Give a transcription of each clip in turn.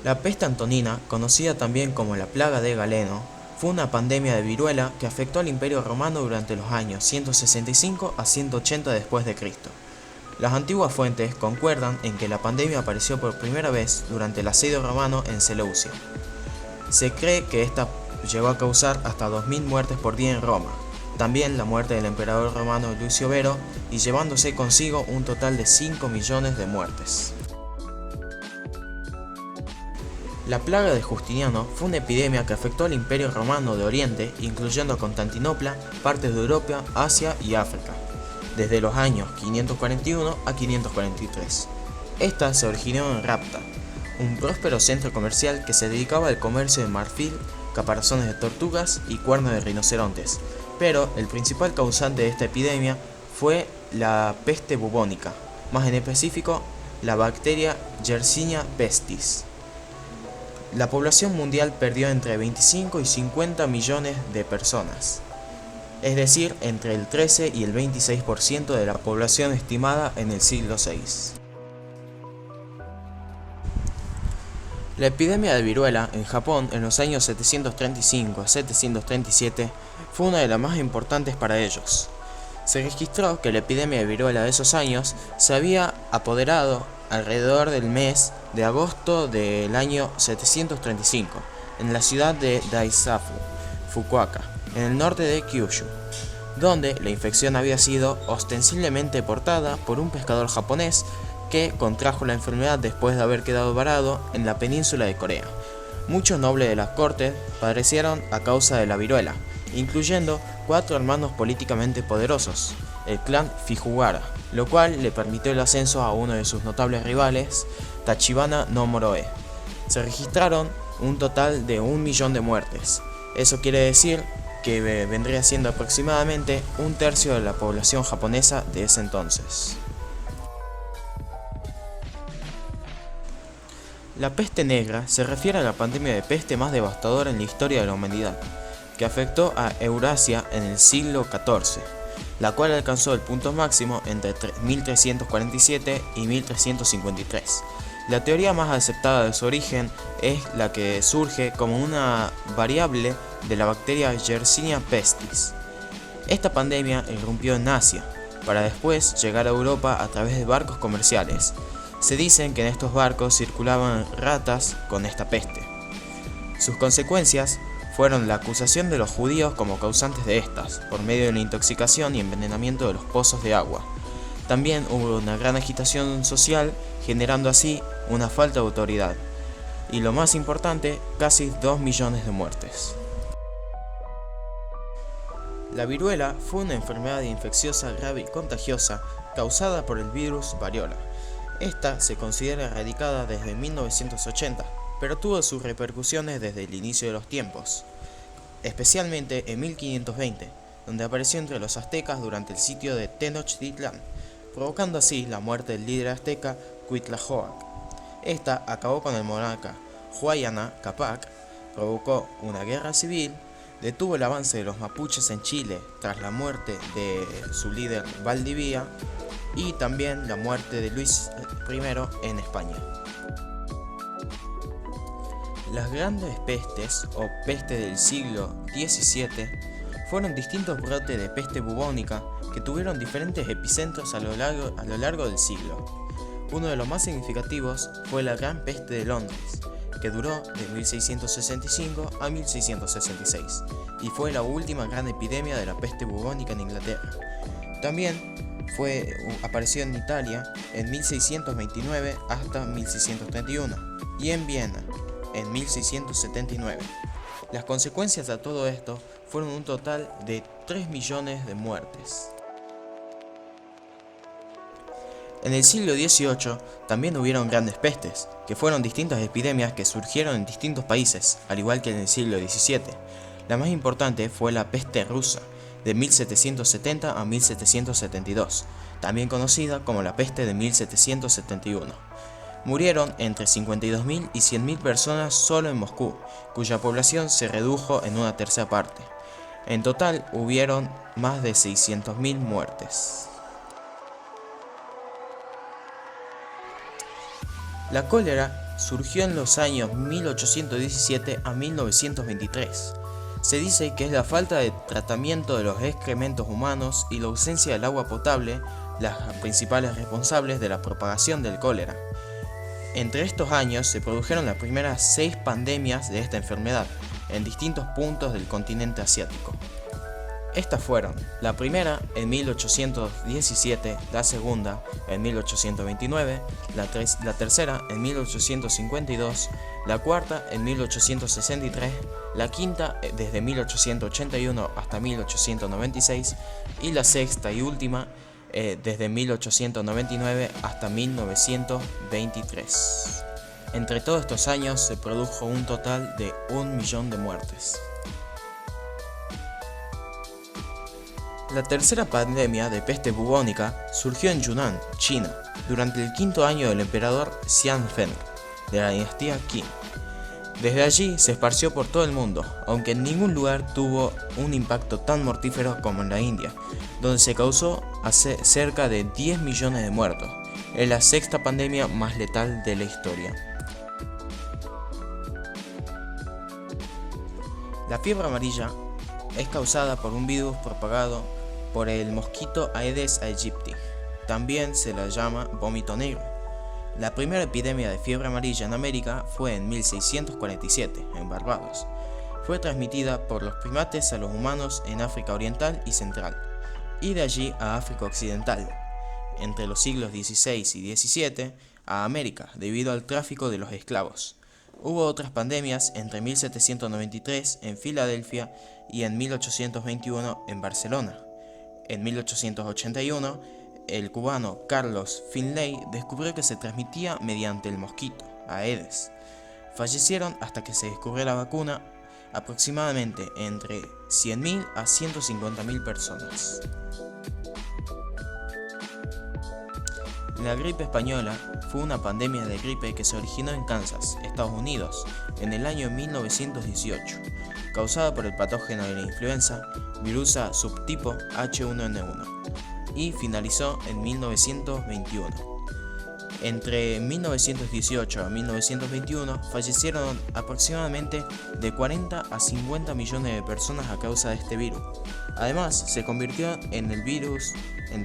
La peste antonina, conocida también como la plaga de Galeno, fue una pandemia de viruela que afectó al Imperio Romano durante los años 165 a 180 después de Cristo. Las antiguas fuentes concuerdan en que la pandemia apareció por primera vez durante el asedio romano en Seleucia. Se cree que esta llegó a causar hasta 2000 muertes por día en Roma, también la muerte del emperador romano Lucio Vero, y llevándose consigo un total de 5 millones de muertes. La plaga de Justiniano fue una epidemia que afectó al Imperio Romano de Oriente, incluyendo Constantinopla, partes de Europa, Asia y África, desde los años 541 a 543. Esta se originó en Rapta, un próspero centro comercial que se dedicaba al comercio de marfil, caparazones de tortugas y cuernos de rinocerontes, pero el principal causante de esta epidemia fue la peste bubónica, más en específico la bacteria Yersinia pestis. La población mundial perdió entre 25 y 50 millones de personas, es decir, entre el 13 y el 26% de la población estimada en el siglo VI. La epidemia de viruela en Japón en los años 735 a 737 fue una de las más importantes para ellos. Se registró que la epidemia de viruela de esos años se había apoderado alrededor del mes de agosto del año 735 en la ciudad de Daisaku, Fukuoka, en el norte de Kyushu, donde la infección había sido ostensiblemente portada por un pescador japonés que contrajo la enfermedad después de haber quedado varado en la península de Corea. Muchos nobles de la corte padecieron a causa de la viruela, incluyendo 4 hermanos políticamente poderosos, el clan Fujiwara, lo cual le permitió el ascenso a uno de sus notables rivales, Tachibana no Moroe. Se registraron un total de 1 millón de muertes. Eso quiere decir que vendría siendo aproximadamente un tercio de la población japonesa de ese entonces. La peste negra se refiere a la pandemia de peste más devastadora en la historia de la humanidad, que afectó a Eurasia en el siglo XIV, la cual alcanzó el punto máximo entre 1347 y 1353. La teoría más aceptada de su origen es la que surge como una variable de la bacteria Yersinia pestis. Esta pandemia irrumpió en Asia, para después llegar a Europa a través de barcos comerciales. Se dicen que en estos barcos circulaban ratas con esta peste. Sus consecuencias fueron la acusación de los judíos como causantes de estas, por medio de la intoxicación y envenenamiento de los pozos de agua. También hubo una gran agitación social, generando así una falta de autoridad. Y lo más importante, casi 2 millones de muertes. La viruela fue una enfermedad infecciosa grave y contagiosa causada por el virus variola. Esta se considera erradicada desde 1980, pero tuvo sus repercusiones desde el inicio de los tiempos, especialmente en 1520, donde apareció entre los aztecas durante el sitio de Tenochtitlán, provocando así la muerte del líder azteca Cuitlahuac. Esta acabó con el monarca Huayna Capac, provocó una guerra civil, detuvo el avance de los mapuches en Chile tras la muerte de su líder Valdivia y también la muerte de Luis I en España. Las grandes pestes o peste del siglo XVII fueron distintos brotes de peste bubónica que tuvieron diferentes epicentros a lo largo del siglo. Uno de los más significativos fue la Gran Peste de Londres, que duró de 1665 a 1666 y fue la última gran epidemia de la peste bubónica en Inglaterra. También apareció en Italia en 1629 hasta 1631 y en Viena en 1679. Las consecuencias de todo esto fueron un total de 3 millones de muertes. En el siglo XVIII también hubieron grandes pestes, que fueron distintas epidemias que surgieron en distintos países, al igual que en el siglo XVII. La más importante fue la peste rusa, de 1770 a 1772, también conocida como la peste de 1771. Murieron entre 52.000 y 100.000 personas solo en Moscú, cuya población se redujo en una tercera parte. En total hubieron más de 600.000 muertes. La cólera surgió en los años 1817 a 1923. Se dice que es la falta de tratamiento de los excrementos humanos y la ausencia del agua potable las principales responsables de la propagación del cólera. Entre estos años se produjeron las primeras 6 pandemias de esta enfermedad en distintos puntos del continente asiático. Estas fueron la primera en 1817, la segunda en 1829, la tercera en 1852, la cuarta en 1863, la quinta desde 1881 hasta 1896 y la sexta y última desde 1899 hasta 1923. Entre todos estos años se produjo un total de 1 millón de muertes. La tercera pandemia de peste bubónica surgió en Yunnan, China, durante el quinto año del emperador Xianfeng, de la dinastía Qin. Desde allí se esparció por todo el mundo, aunque en ningún lugar tuvo un impacto tan mortífero como en la India, donde se causó cerca de 10 millones de muertos. Es la sexta pandemia más letal de la historia. La fiebre amarilla es causada por un virus propagado por el mosquito Aedes aegypti. También se la llama vómito negro. La primera epidemia de fiebre amarilla en América fue en 1647, en Barbados. Fue transmitida por los primates a los humanos en África Oriental y Central, y de allí a África Occidental, entre los siglos XVI y XVII, a América, debido al tráfico de los esclavos. Hubo otras pandemias entre 1793 en Filadelfia y en 1821 en Barcelona. En 1881, el cubano Carlos Finlay descubrió que se transmitía mediante el mosquito, Aedes. Fallecieron hasta que se descubrió la vacuna aproximadamente entre 100.000 a 150.000 personas. La gripe española fue una pandemia de gripe que se originó en Kansas, Estados Unidos, en el año 1918, causada por el patógeno de la influenza, virusa subtipo H1N1, y finalizó en 1921. Entre 1918 a 1921 fallecieron aproximadamente de 40 a 50 millones de personas a causa de este virus. Además, se convirtió en el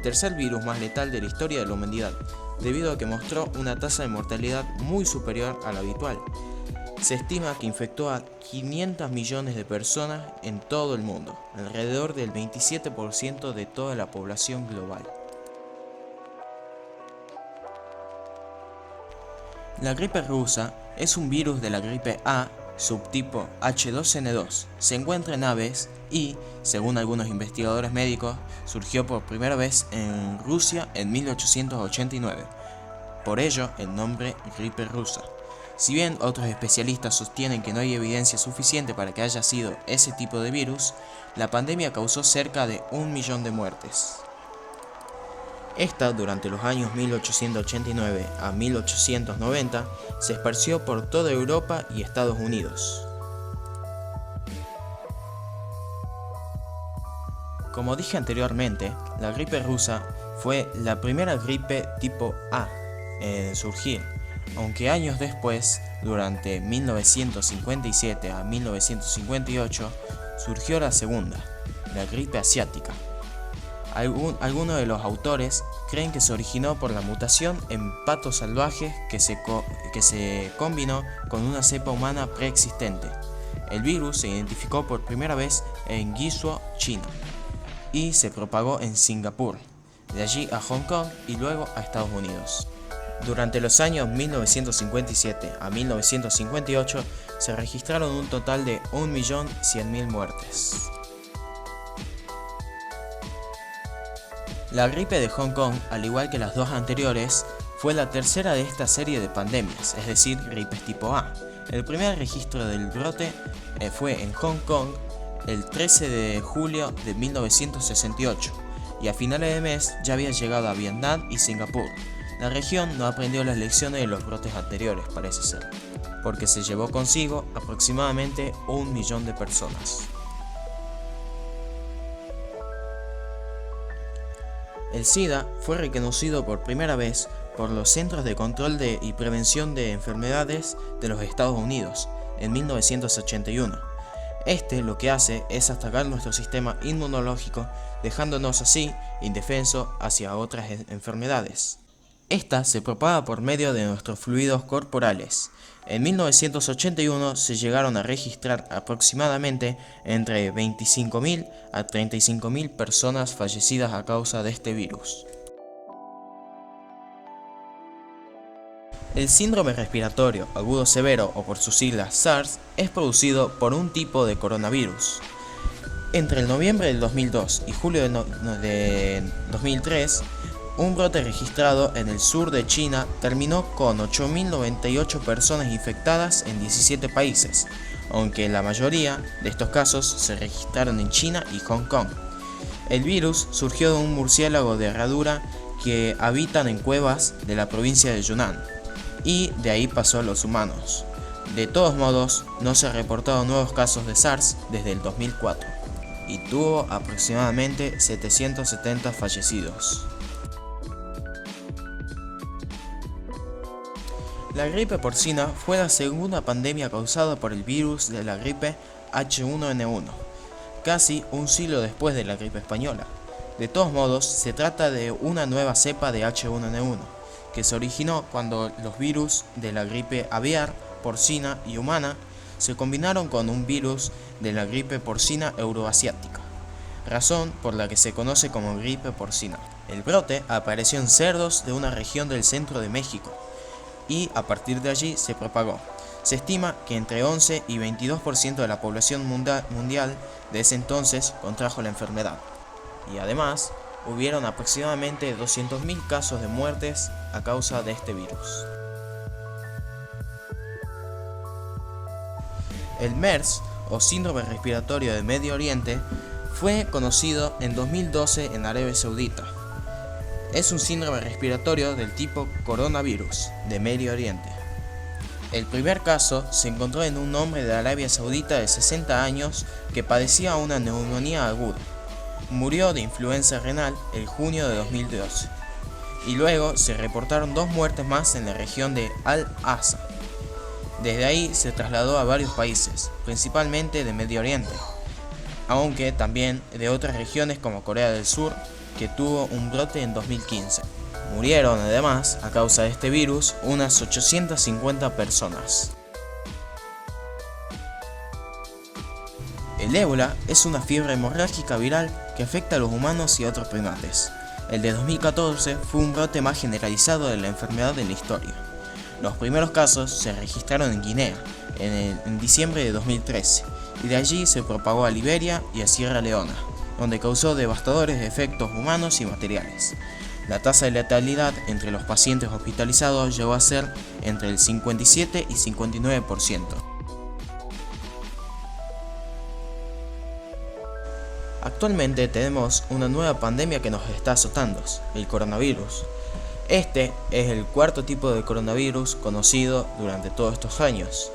tercer virus más letal de la historia de la humanidad, debido a que mostró una tasa de mortalidad muy superior a la habitual. Se estima que infectó a 500 millones de personas en todo el mundo, alrededor del 27% de toda la población global. La gripe rusa es un virus de la gripe A, subtipo H2N2. Se encuentra en aves y, según algunos investigadores médicos, surgió por primera vez en Rusia en 1889. Por ello, el nombre gripe rusa. Si bien otros especialistas sostienen que no hay evidencia suficiente para que haya sido ese tipo de virus, la pandemia causó cerca de 1 millón de muertes. Esta, durante los años 1889 a 1890, se esparció por toda Europa y Estados Unidos. Como dije anteriormente, la gripe rusa fue la primera gripe tipo A en surgir, aunque años después, durante 1957 a 1958, surgió la segunda, la gripe asiática. Algunos de los autores creen que se originó por la mutación en patos salvajes que se combinó con una cepa humana preexistente. El virus se identificó por primera vez en Guizhou, China, y se propagó en Singapur, de allí a Hong Kong y luego a Estados Unidos. Durante los años 1957 a 1958 se registraron un total de 1.100.000 muertes. La gripe de Hong Kong, al igual que las dos anteriores, fue la tercera de esta serie de pandemias, es decir, gripes tipo A. El primer registro del brote fue en Hong Kong el 13 de julio de 1968 y a finales de mes ya había llegado a Vietnam y Singapur. La región no aprendió las lecciones de los brotes anteriores, parece ser, porque se llevó consigo aproximadamente 1 millón de personas. El SIDA fue reconocido por primera vez por los Centros de Control y Prevención de Enfermedades de los Estados Unidos en 1981. Lo que hace es atacar nuestro sistema inmunológico, dejándonos así indefenso hacia otras enfermedades. Esta se propaga por medio de nuestros fluidos corporales. En 1981 se llegaron a registrar aproximadamente entre 25.000 a 35.000 personas fallecidas a causa de este virus. El síndrome respiratorio agudo severo, o por sus siglas SARS, es producido por un tipo de coronavirus. Entre el noviembre del 2002 y julio de 2003, un brote registrado en el sur de China terminó con 8.098 personas infectadas en 17 países, aunque la mayoría de estos casos se registraron en China y Hong Kong. El virus surgió de un murciélago de herradura que habitan en cuevas de la provincia de Yunnan, y de ahí pasó a los humanos. De todos modos, no se han reportado nuevos casos de SARS desde el 2004, y tuvo aproximadamente 770 fallecidos. La gripe porcina fue la segunda pandemia causada por el virus de la gripe H1N1, casi un siglo después de la gripe española. De todos modos, se trata de una nueva cepa de H1N1, que se originó cuando los virus de la gripe aviar, porcina y humana se combinaron con un virus de la gripe porcina euroasiática, razón por la que se conoce como gripe porcina. El brote apareció en cerdos de una región del centro de México, y a partir de allí se propagó. Se estima que entre 11 y 22% de la población mundial de ese entonces contrajo la enfermedad, y además hubieron aproximadamente 200.000 casos de muertes a causa de este virus. El MERS, o síndrome respiratorio de Medio Oriente, fue conocido en 2012 en Arabia Saudita. Es un síndrome respiratorio del tipo coronavirus de Medio Oriente. El primer caso se encontró en un hombre de Arabia Saudita de 60 años que padecía una neumonía aguda. Murió de influenza renal en junio de 2012, y luego se reportaron 2 muertes más en la región de Al-Asa. Desde ahí se trasladó a varios países, principalmente de Medio Oriente, aunque también de otras regiones como Corea del Sur, que tuvo un brote en 2015. Murieron además, a causa de este virus, unas 850 personas. El ébola es una fiebre hemorrágica viral que afecta a los humanos y a otros primates. El de 2014 fue un brote más generalizado de la enfermedad en la historia. Los primeros casos se registraron en Guinea, en diciembre de 2013, y de allí se propagó a Liberia y a Sierra Leona, donde causó devastadores efectos humanos y materiales. La tasa de letalidad entre los pacientes hospitalizados llegó a ser entre el 57 y 59%. Actualmente tenemos una nueva pandemia que nos está azotando, el coronavirus. Este es el cuarto tipo de coronavirus conocido durante todos estos años.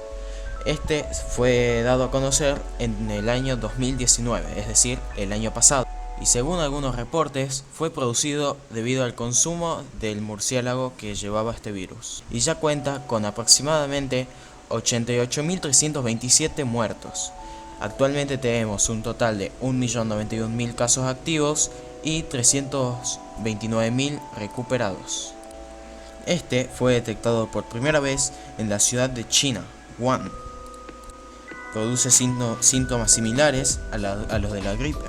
Este fue dado a conocer en el año 2019, es decir, el año pasado, y según algunos reportes fue producido debido al consumo del murciélago que llevaba este virus, y ya cuenta con aproximadamente 88.327 muertos. Actualmente tenemos un total de 1.091.000 casos activos y 329.000 recuperados. Este fue detectado por primera vez en la ciudad de China, Wuhan. Produce síntomas similares a los de la gripe.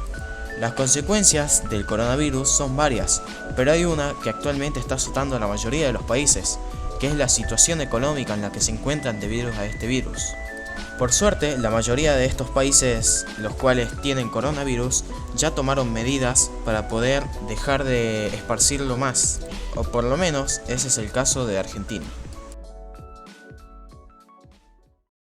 Las consecuencias del coronavirus son varias, pero hay una que actualmente está azotando a la mayoría de los países, que es la situación económica en la que se encuentran debido a este virus. Por suerte, la mayoría de estos países, los cuales tienen coronavirus, ya tomaron medidas para poder dejar de esparcirlo más, o por lo menos ese es el caso de Argentina.